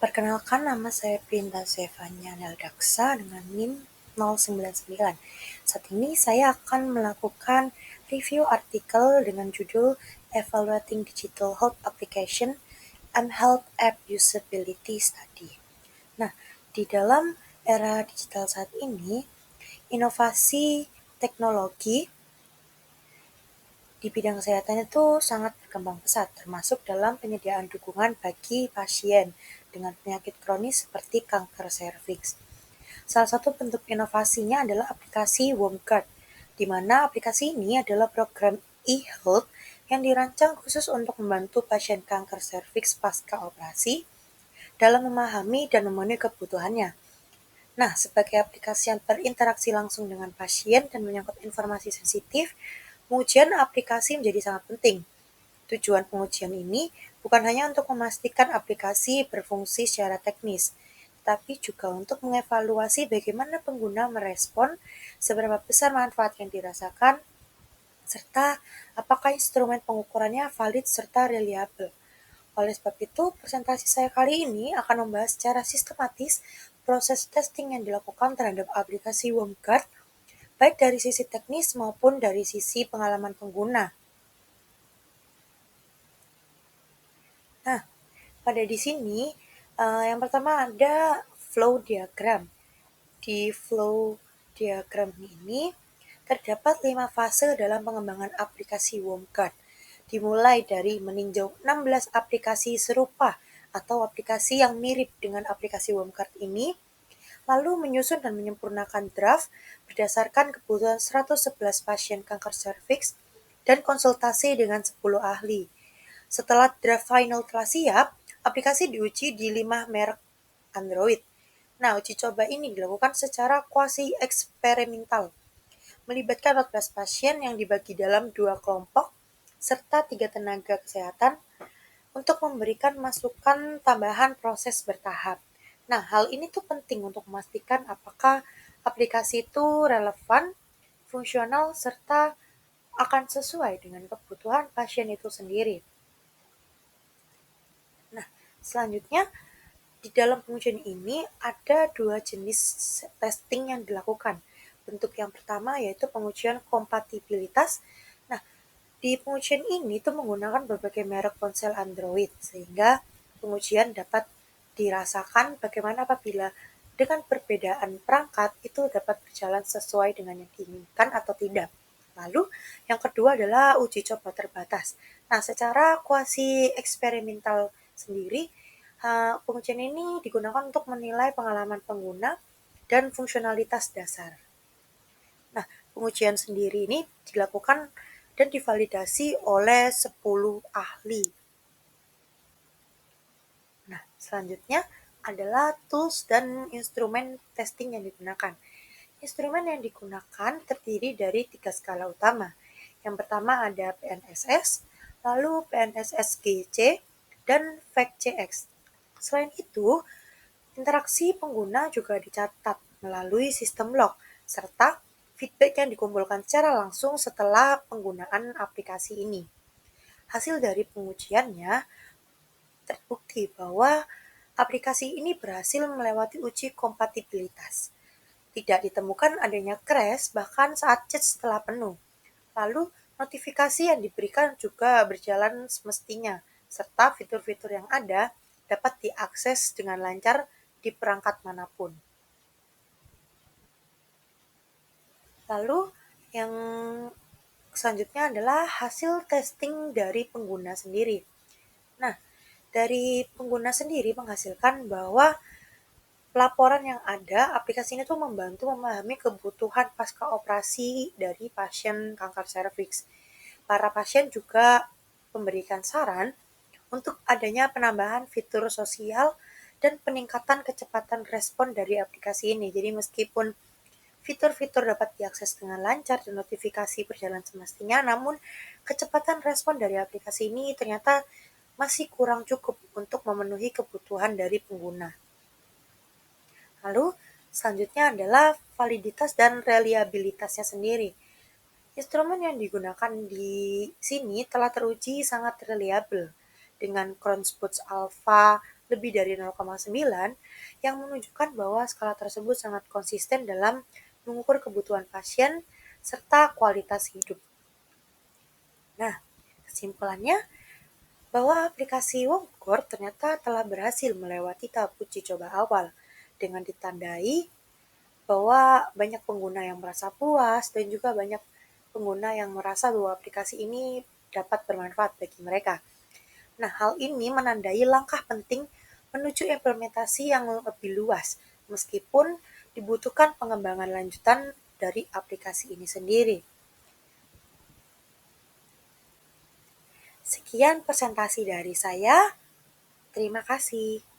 Perkenalkan, nama saya Printa Zevanya Neldaksa dengan NIM 099. Saat ini saya akan melakukan review artikel dengan judul Evaluating Digital Health Application and Health App Usability Study. Nah, di dalam era digital saat ini, inovasi teknologi di bidang kesehatan itu sangat berkembang pesat, termasuk dalam penyediaan dukungan bagi pasien dengan penyakit kronis seperti kanker serviks. Salah satu bentuk inovasinya adalah aplikasi WormGuard, di mana aplikasi ini adalah program e-health yang dirancang khusus untuk membantu pasien kanker serviks pasca operasi dalam memahami dan memenuhi kebutuhannya. Nah, sebagai aplikasi yang berinteraksi langsung dengan pasien dan menyangkut informasi sensitif, pengujian aplikasi menjadi sangat penting. Tujuan pengujian ini bukan hanya untuk memastikan aplikasi berfungsi secara teknis, tapi juga untuk mengevaluasi bagaimana pengguna merespon, seberapa besar manfaat yang dirasakan, serta apakah instrumen pengukurannya valid serta reliable. Oleh sebab itu, presentasi saya kali ini akan membahas secara sistematis proses testing yang dilakukan terhadap aplikasi WormGuard, baik dari sisi teknis maupun dari sisi pengalaman pengguna. Nah, pada di sini, yang pertama ada flow diagram. Di flow diagram ini terdapat 5 fase dalam pengembangan aplikasi WormGuard, dimulai dari meninjau 16 aplikasi serupa atau aplikasi yang mirip dengan aplikasi WormGuard ini, lalu menyusun dan menyempurnakan draft berdasarkan kebutuhan 111 pasien kanker serviks dan konsultasi dengan 10 ahli. Setelah draft final telah siap, aplikasi diuji di 5 merek Android. Nah, uji coba ini dilakukan secara quasi-eksperimental, melibatkan 14 pasien yang dibagi dalam 2 kelompok, serta 3 tenaga kesehatan untuk memberikan masukan tambahan proses bertahap. Nah, hal ini tuh penting untuk memastikan apakah aplikasi itu relevan, fungsional, serta akan sesuai dengan kebutuhan pasien itu sendiri. Nah, selanjutnya di dalam pengujian ini ada 2 jenis testing yang dilakukan. Bentuk yang pertama yaitu pengujian kompatibilitas. Nah, di pengujian ini itu menggunakan berbagai merek ponsel Android, sehingga pengujian dapat dirasakan bagaimana apabila dengan perbedaan perangkat itu dapat berjalan sesuai dengan yang diinginkan atau tidak. Lalu yang kedua adalah uji coba terbatas. Nah, secara kuasi eksperimental sendiri, pengujian ini digunakan untuk menilai pengalaman pengguna dan fungsionalitas dasar. Nah, pengujian sendiri ini dilakukan dan divalidasi oleh 10 ahli. Nah, selanjutnya adalah tools dan instrumen testing yang digunakan. Instrumen yang digunakan terdiri dari 3 skala utama. Yang pertama ada PNSS, lalu PNSS-GC, dan FACT-CX. Selain itu, interaksi pengguna juga dicatat melalui sistem log, serta feedback yang dikumpulkan secara langsung setelah penggunaan aplikasi ini. Hasil dari pengujiannya terbukti bahwa aplikasi ini berhasil melewati uji kompatibilitas. Tidak ditemukan adanya crash bahkan saat chat setelah penuh. Lalu, notifikasi yang diberikan juga berjalan semestinya, serta fitur-fitur yang ada dapat diakses dengan lancar di perangkat manapun. Lalu, yang selanjutnya adalah hasil testing dari pengguna sendiri. Nah, dari pengguna sendiri menghasilkan bahwa laporan yang ada, aplikasi ini tuh membantu memahami kebutuhan pasca operasi dari pasien kanker serviks. Para pasien juga memberikan saran untuk adanya penambahan fitur sosial dan peningkatan kecepatan respon dari aplikasi ini. Jadi meskipun fitur-fitur dapat diakses dengan lancar dan notifikasi berjalan semestinya, namun kecepatan respon dari aplikasi ini ternyata masih kurang cukup untuk memenuhi kebutuhan dari pengguna. Lalu, selanjutnya adalah validitas dan reliabilitasnya sendiri. Instrumen yang digunakan di sini telah teruji sangat reliable dengan Cronsputz Alpha lebih dari 0,9 yang menunjukkan bahwa skala tersebut sangat konsisten dalam mengukur kebutuhan pasien serta kualitas hidup. Nah, kesimpulannya bahwa aplikasi Wongkor ternyata telah berhasil melewati tahap uji coba awal dengan ditandai bahwa banyak pengguna yang merasa puas dan juga banyak pengguna yang merasa bahwa aplikasi ini dapat bermanfaat bagi mereka. Nah, hal ini menandai langkah penting menuju implementasi yang lebih luas, meskipun dibutuhkan pengembangan lanjutan dari aplikasi ini sendiri. Sekian presentasi dari saya. Terima kasih.